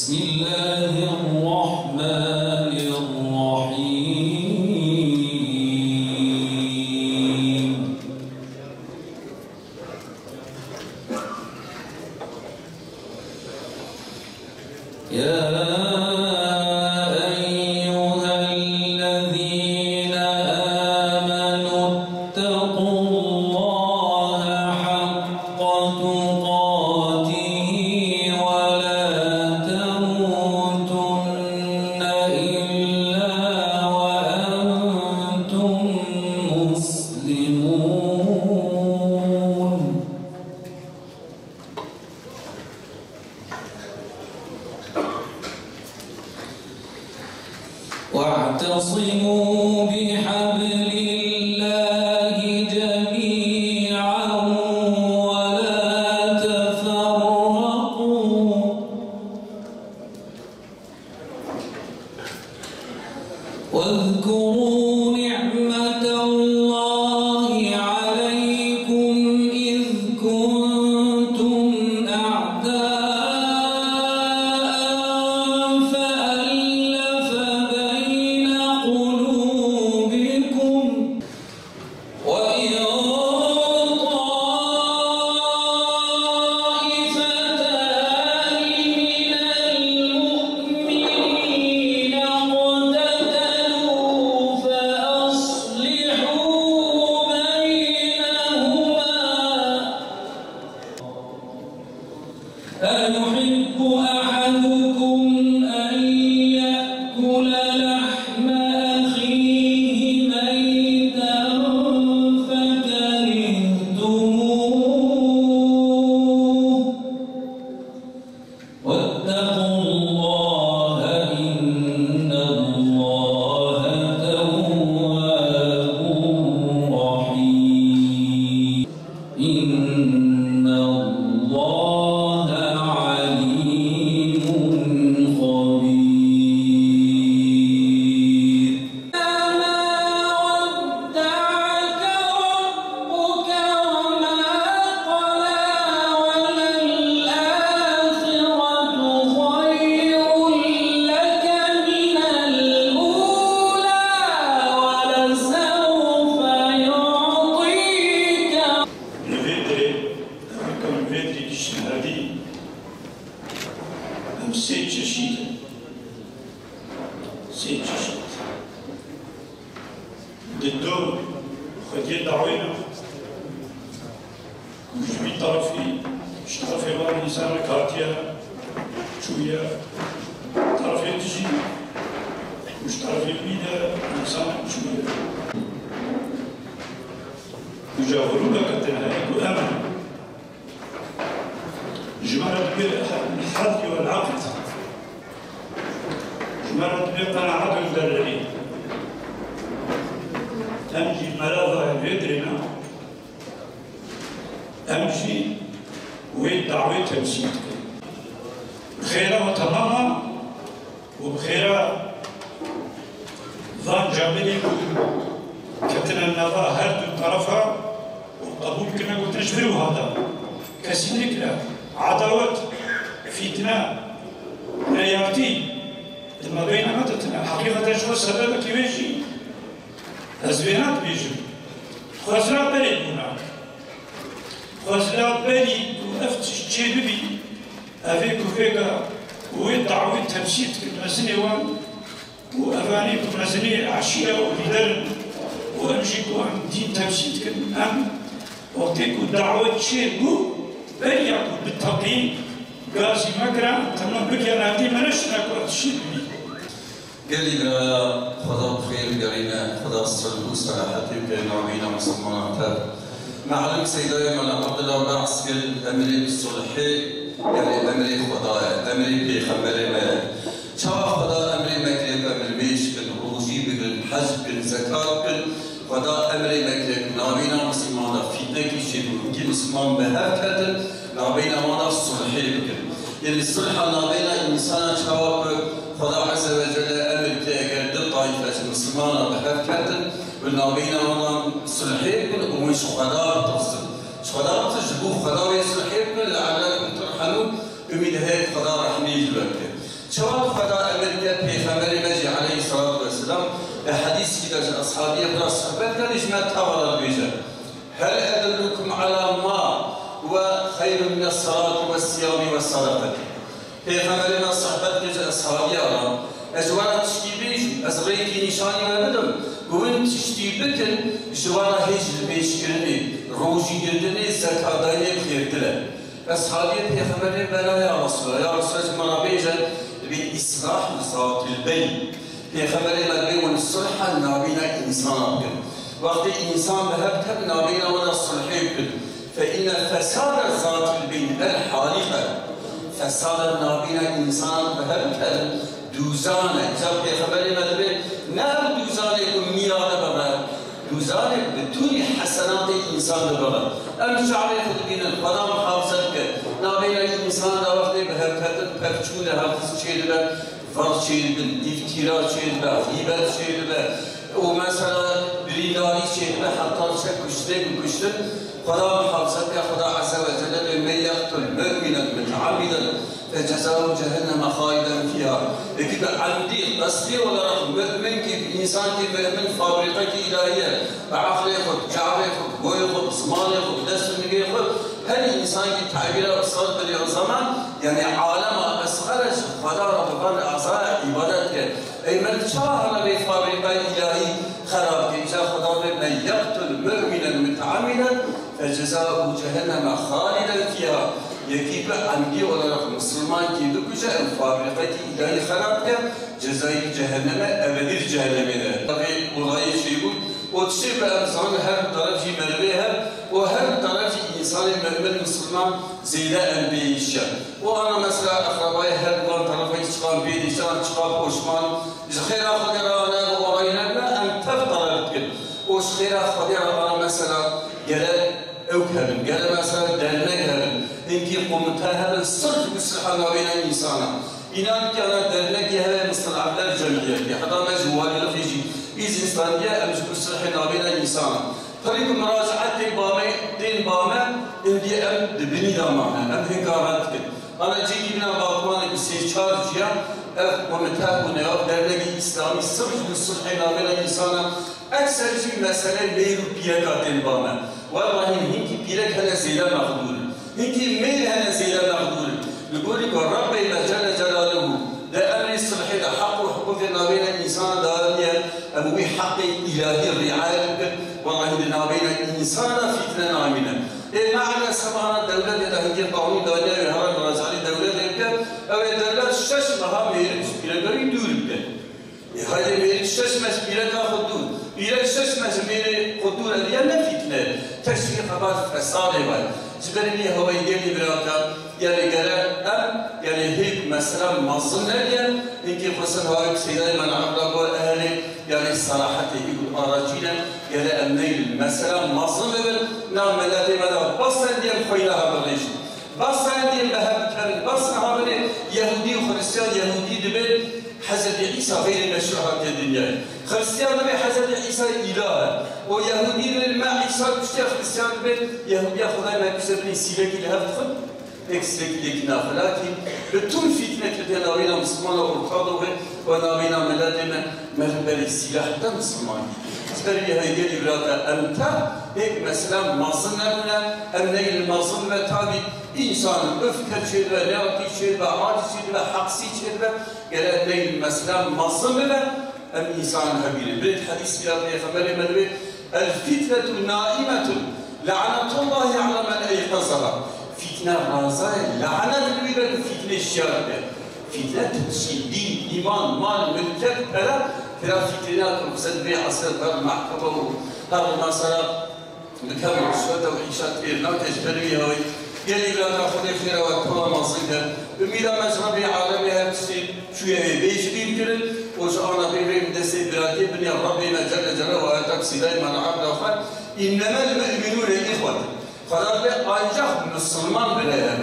بسم الله الرحمن الرحيم يا واعتصموا بحبل الله جميعا ولا تفرقوا واذكروا نعمة الله عليكم إذ كنتم أعداء أيحب أحدكم أن يأكل لحم أخيه ميتا فكرهتموه واتقوا الله إن الله تواب رحيم إن الله سيد الدور خدي دعوينا مش بطرفي مش طرفي بقى الإنسان كاتيا شوية طرفي تجي مش طرفي بيدا الإنسان شوية يجاورون كتنهايك أمن جمالة بالحظ والعقد مرد بقناعة الدلالين أمشي ملاذا يدرنا أمشي ويدعوي تمسيتك بخيرة وتماما وبخيرة ظن جابلي كتنا النظا هرد طرفها وقبول كنا قلت نشفروا هذا كسينك لا عداوة فتنة رياضي ما بين مدتنا حقيقة شو السبب كيفيجي أزبينات بيجي خزرات بريد هنا خزرات بريد وأفتش تشيبي أفيك وفيك ويدعوي تمسيت كمزني وان وأفاني كمزني عشية وبدر وأمشيك وان دين تمسيت كم وقتك ودعوة تشيبو بريد بالتقييم قاسي مكرا تمام بكي أنا عندي منشنا كوات تشيبي قال لي خدا بخير قالينا خدا الصلاه والسلام على نبينا محمد معلم سيداي من عبد الله بعث قال امري بالصلحي قال امري خدا امري بخبري ما شاف خدا امري مكتب امري بيش بالروجي بالحج بالزكاه خدا امري مكتب نبينا محمد فتنه كيشي كي مسلمان بهكذا نبينا محمد الصلحي يعني الصلح نبينا انسان شاف خدا عز وجل امر كاجر طائفه المسلمانه بهكذا والنبينا محمد الصلحي ومش خدا تصل خدا تجبو خدا يصلحي لعلكم ترحمون بمن هيك خدا رحمي جلك چوان خدا امر کرد پیغمبر مجید علیه الصلاة والسلام حدیث کی در اصحابی برای صحبت کردش من تولد بیشتر هل ادلكم على ما هو خير من الصلاة والصيام والصدقة پیغمبر ما صحبت کرد اصحابی آرام اجوانا تشتی بیش از ریکی نشانی مردم گوین تشتی بکن جوانا هیچ بیش کرنی روشی گردنی زکات دایه خیرتره اصحابی پیغمبر بلا یا رسول الله بیجن بالإصلاح ذات البين پیغمبر مدبی و الصلح نابینا انسان کن وقتی انسان بهب تب نابینا و الصلحی کن فإن فساد ذات البين الحالقة فساد نابینا انسان بهب تب دوزانه جب پیغمبر مدبی نام دوزانه کن میاد ببر دوزانه بدون حسنات انسان ببر ام شعبی خود بینن خدا محافظت کن نابینا انسان دا وقتی بهب تب پرچون حافظ چیده بر فرض شيء افتراء شيء غيبة شيء ومثلا بريداري شيء حتى شيء كشتة خدا محافظتك خدا عز وجل من يقتل مؤمنا متعمدا فجزاؤه جهنم خالدا فيها لكن عمدي قصدي ولا رغم مؤمن كي انسان كي مؤمن فابريقه الهيه بعقل ياخذ شعر ياخذ بو ياخذ صمان ياخذ دسم ياخذ هل الانسان كي تعبير اصل بالزمان يعني عالم اصغر خدا ربنا اعضاء عبادتك اي من شاء به فابريقه الهي خراب كي خدا من يقتل مؤمنا متعمدا فجزاؤه جهنم خالدا فيها يكيب عمدي ولا رغم مسلمان كي بكجا فابريقه الهي خراب كي جزاء جهنم ابدي جهنم هذا ولاي شيء وتشيب امزان هر طرف مرويها وهر طرف انسان مؤمن مسلمان زيدا انبيش وانا مثلا اقربائي هر طرف يشقان بيدشان شقاب وشمان خير اخذ انا وغيرنا ان تفضل وش خير اخذ انا مثلا قال اوكهن قال مثلا درنكهن انكي قمتها صرف مسلحه بين الانسان إنان كان درنكها مستلعبات جمعية حتى ما جوالي لفيجي إذا إنسانية أمش مسلحة بين الإنسان طريق مراجعة دين بامة إندي أم دبني دامانة أم هنكارات كده أنا جيت بنا باطوانة بسيشار جيا أف ومتاه ونياب درنكي إسلامي صرف مسلحة بين الإنسان أكثر شيء مسألة ميرو بيركا دين بامة والله هنكي بيرك هنا زيادة مقدول هنكي مير هنا زيادة مقدول يقول لك الرب جل جلاله ده أمر الصلح ده حق وحقوق بين الإنسان دانيا أموي حق إلهي الرعاية والله ده بين الإنسان فتنة نامنا إيه معنى سبحان الدولة ده هنجي قانون دانيا يهرب رجالي دولة ده أو الدولة شش مها ميرش بيرجعي دور ده هذا ميرش شش مش بيرجع خدور بيرجع شش مش مير خدور اللي أنا فتنة تشفي خبر فساد ما جبرني هو يجي براتا يعني قال يعني هيك مثلا مظن لي إنك مثلا هاي سيدنا من عبد أهلي يعني الصراحة يقول أراجينا قال أمني مثلا مظن نعم ملاتي ماذا بس عندي خيلها بالريش بس عندي بهاب كان بس هذا يهودي وخريستيان يهودي دبل حسب عيسى غير المشروعات الدنيا خريستيان دبل حسب عيسى إله ويهودي ما عيسى بشتى خريستيان دبل يهودي خدای ما بسبب سيلك اللي هفتخد اكسلك لكنا لكن بتون فتنة كتناوينا مسلمان وقرطاده وناوينا ملادنا مهبل السلاح ده مسلمان اسبري هاي دي براتا انت هيك مثلا مظننا امني المظنة تابي انسان افكر شيء لاقي شيء عاجز شيء حقسي شيء قال امني مثلا مظننا ام انسان هبيل بريد حديث يا خبر مدري الفتنة نائمة لعنة الله على من ايقظها فتنة رازاية لعنة الويبة فتنة الشارع فتنة تشديد إيمان مال ملكت فلا فتنات وقصد بيع عصر هذا المحكمة هذا المسألة بكامل شوية وعيشات إيرنا تجبري هاي يلي لا تأخذ خير وطول مصيدة بميلا مجربي عالمي هاتشتي شوية بيش بيمكن وشعرنا بيبين دسي براتي بني ربي ما جل جلاله وآتاك سيداي من عبد وخير إنما المؤمنون الإخوة خلاص ancak Müslüman bireyler.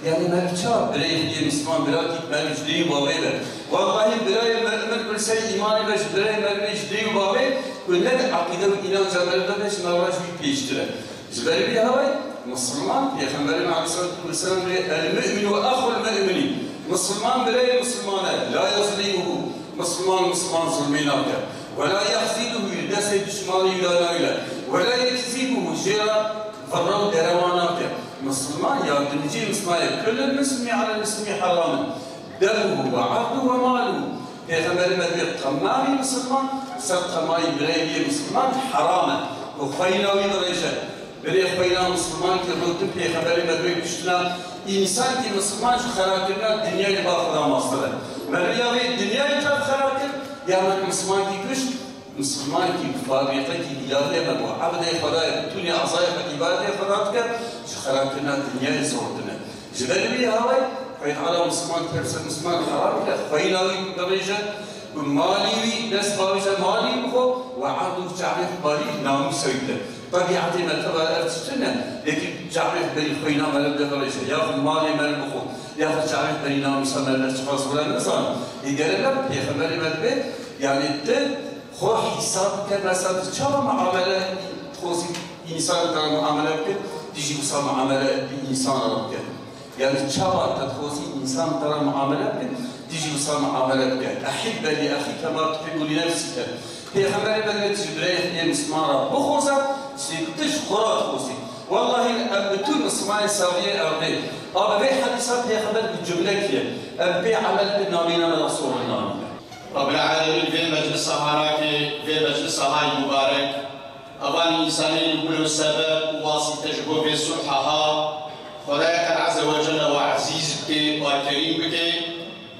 Yani merkâ birey diye Müslüman birey mevcudi babıyla. Vallahi birey mümin bir şey imanı beş birey mevcudi babı. Önüne de akide ve inancılarında beş navraş bir değiştirir. Ziberi bir havay Müslüman Peygamberin Aleyhisselatü Vesselam el mü'minu ve ahul mü'mini. مسلمان برای مسلمانه لا یظلمه مسلمان ظلمی نکرد ولا يخذله دست دشمانی دانایله ولا يكذبه جرا فرّو دروانا نکرد مسلمان یادمجی مسلمان كل المسلم على المسلم حرام دمه وعرضه وماله پیغمبر مدبیر قمامی مسلمان سر قمایی برای مسلمان حرامه و خیلاوی درجه برای خیلا مسلمان که روتن پیغمبر مدبیر کشتنا انسان که مسلمان شو خراب کرد دنیای با خدا ماستره مریاوی دنیای تا خراب کرد یا مسلمان کی کشت مسلمان کی فابریقه کی دیاره و عبد خدا بتونی اعضای عبادت خدا کرد شو خراب کرد دنیای زوردنه جبلی هاوی فإن على مسلمان ترسل مسلمان حرام كذا خيلاوي درجة ومالي ناس بارجة مالي بخو وعرضه جعله بالي نامي سيده طبيعة ما تبغى أرتجنا لكن جعله بني خينا مال درجة ياخذ مالي مال بخو ياخذ جعله بني نامي سمع الأشخاص ولا نظام يقول لك يا خبري مدبر يعني ده خو حساب كمثلا شو معاملة خوزي إنسان ترى معاملة كده تيجي وصل معاملة إنسان ربك يعني تشابه تدخوزي إنسان ترى معاملة تيجي وصل معاملة بك أحب لأخي كما تحب لنفسك هي خبري بدنا تجبريه هي مسمارة بخوزة سيكتش قرات خوزي والله أبتون مسماري ساوية أرضي أبي حديثات هي خبر بالجملة هي أبي عمل بالنامينا من رسول الله رب العالمين في مجلس هاراكي في مجلس هاي مبارك أباني إنساني يقولوا السبب واسطة تجبو في صلحها خداك عز وجل وعزيز بك وكريم بك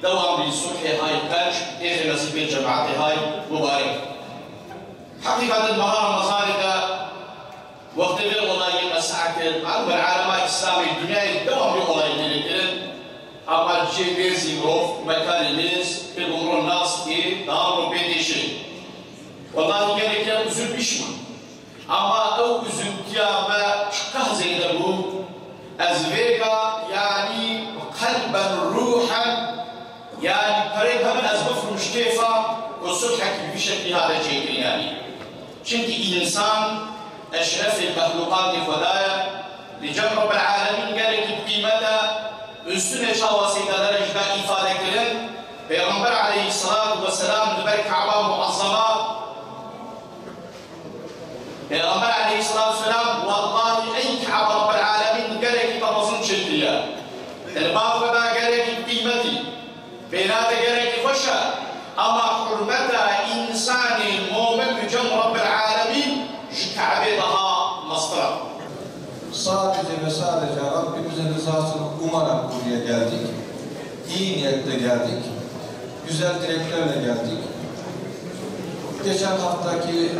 دوام بصلح هاي التاج إخي نصيب الجماعة هاي مبارك حقيقة المهارة مصارقة وقت في والله مساكن عن العالم الإسلامي الدنيا دوام بوالله كده أما الجيل بيزي مروف مكان الناس بيقولوا الناس إيه داروا بيتي شيء والله قال لك أزل بشمن أما أو أزل كيما كهزي دبو أزبيكا يعني قلبا روحا يعني قريبا من أزبف مشكفة وصلحك بشكل هذا الشيء يعني شنك إنسان أشرف المخلوقات فدايا لجمع رب العالمين قال لك بقيمته üstüne şahvasıyla derecede ifade edilen Peygamber aleyhissalatu vesselam mübarek Ka'ba muazzama Peygamber aleyhissalatu vesselam vallahi ey Ka'ba Rabbel alemin gerek namazın çektiği elbağ da gerek kıymeti beynade gerek hoşa ama hürmeta insani mu'min mücem Rabbel alemin şu Ka'be daha mastıra sadece ve sadece Rabbimizin rızasını umarak buraya geldik. İyi niyetle geldik. Güzel dileklerle geldik. Geçen haftaki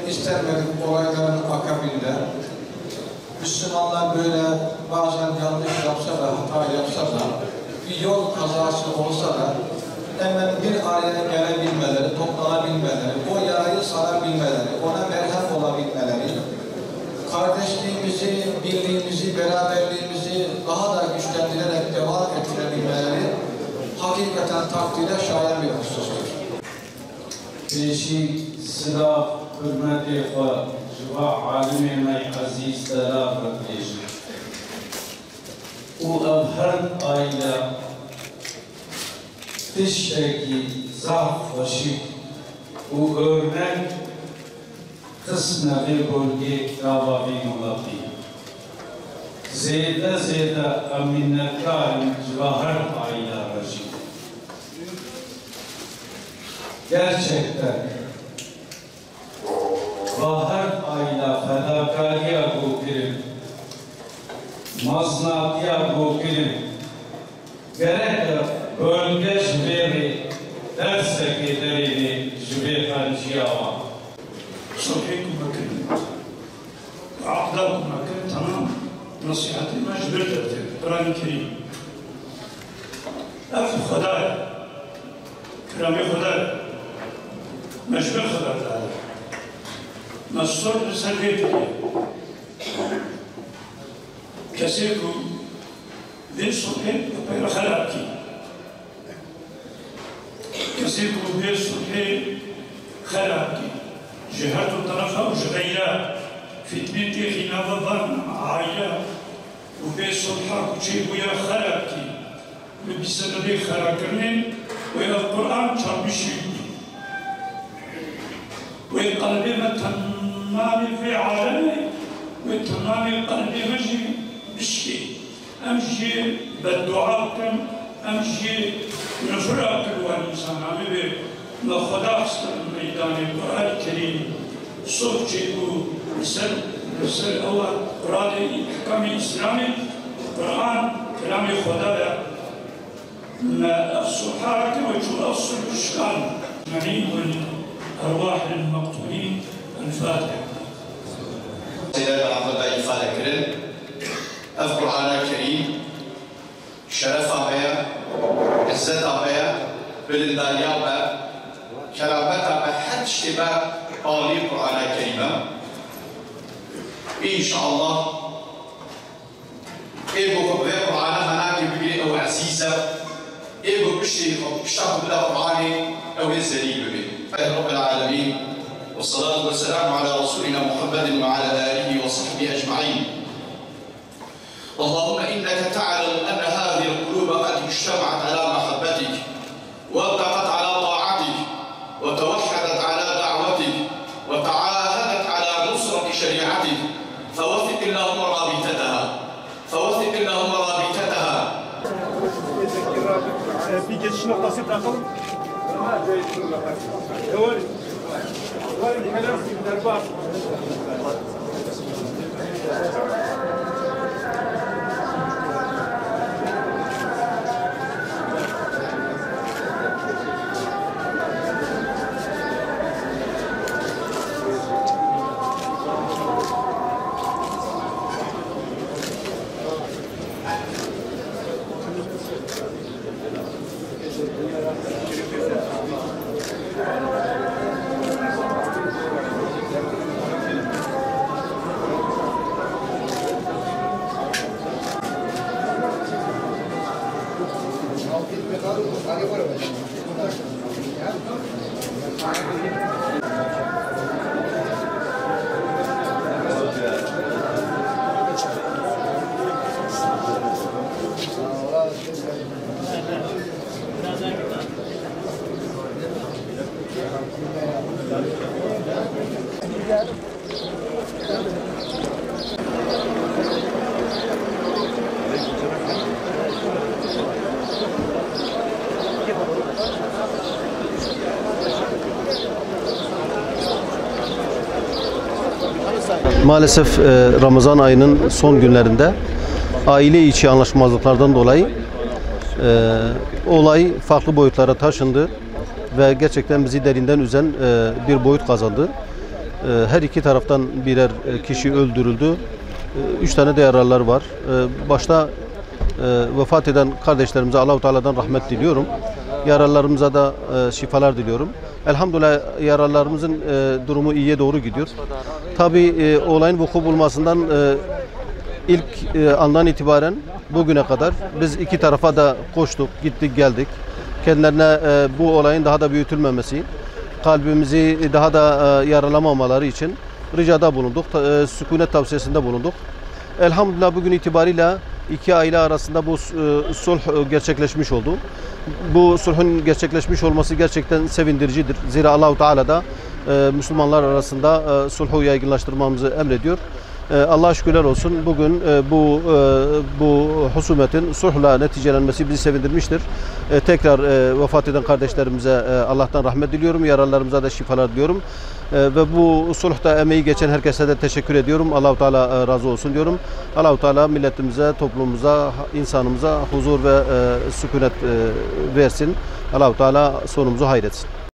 istenmedik olayların akabinde Müslümanlar böyle bazen yanlış yapsa da, hata yapsa da, bir yol kazası olsa da hemen bir araya gelebilmeleri, toplanabilmeleri, o yarayı sarabilmeleri, ona merhem olabilmeleri, kardeşliğimizi, birliğimizi, beraberliğimizi daha da güçlendirerek devam ettirebilmeleri hakikaten takdire şayan bir husustur. Beşi sıra hürmeti ve civa alimine aziz telafet beşi. O evher aile tişteki zaf ve şik o örnek kısmı ve bölge davavi mulafi. Zeyde aminetkarım civahar aile rajim. Gerçekten Bahar aile fedakariye kokirim, maznatiye kokirim, gerek bölge jüberi derse giderini jübefan ciyava. صلحكم مكان وعقدكم مكان تمام نصيحتي ما جبرت القرآن الكريم أف خدايا كرامي خدايا مجبر خدايا نصر سلبيتي كسيكو ذي صلحين وبين خلاكي كسيكو ذي صلحين خلاكي جهات طرفها وجغيات في تبنتي خلاف الظن عايا وبين صلحك وشي ويا خلقكي بسبب خراكرين والقرآن تربشي وقلبي تمام في عالمي وتمام قلبي مجي بشكي أمشي بالدعاء أمشي نفرق الإنسان عمي بخدا ميدان القرآن الكريم صوت جيبو مثل أول قرآن إحكام إسلامي القرآن كلام خدا ما الصحاك وجو أصل الإشكال معين والأرواح المقتولين الفاتحة سيدنا عبد الله إفادة كرن القرآن الكريم شرف أبيا عزت أبيا بلندانيا أبيا كرامات أبيا حد اشتباه قالي القرآن الكريم إن شاء الله إيبو خبه القرآن هناك ببيري أو عزيزة إيبو بشتري بشتاق بلا قرآن أو يزدي ببيري رب العالمين والصلاة والسلام على رسولنا محمد وعلى آله وصحبه أجمعين اللهم إنك تعلم أن هذه القلوب قد اجتمعت على محبتك واتقت على طاعتك وتوحدت على دعوتك وتعاهدت على نصرة شريعتك فوثق اللهم رابطتها فوثق اللهم رابطتها في جيش نقطة بتاعهم وارد كلام في الدربار Maalesef Ramazan ayının son günlerinde aile içi anlaşmazlıklardan dolayı olay farklı boyutlara taşındı ve gerçekten bizi derinden üzen bir boyut kazandı. Her iki taraftan birer kişi öldürüldü. 3 tane de yaralılar var. Başta vefat eden kardeşlerimize Allah-u Teala'dan rahmet diliyorum. Yaralılarımıza da şifalar diliyorum. Elhamdülillah yaralılarımızın durumu iyiye doğru gidiyor. Tabii olayın vuku bulmasından ilk andan itibaren bugüne kadar biz iki tarafa da koştuk, gittik, geldik. Kendilerine bu olayın daha da büyütülmemesi, kalbimizi daha da yaralamamaları için ricada bulunduk, sükunet tavsiyesinde bulunduk. Elhamdülillah bugün itibariyle iki aile arasında bu sulh gerçekleşmiş oldu. Bu sulhun gerçekleşmiş olması gerçekten sevindiricidir. Zira Allah-u Teala da Müslümanlar arasında sulhu yaygınlaştırmamızı emrediyor. Allah'a şükürler olsun. Bugün bu husumetin sulhla neticelenmesi bizi sevindirmiştir. Tekrar vefat eden kardeşlerimize Allah'tan rahmet diliyorum. Yaralılarımıza da şifalar diliyorum. Ve bu sulhta emeği geçen herkese de teşekkür ediyorum. Allah-u Teala razı olsun diyorum. Allah-u Teala milletimize, toplumumuza, insanımıza huzur ve sükunet versin. Allah-u Teala sonumuzu hayretsin.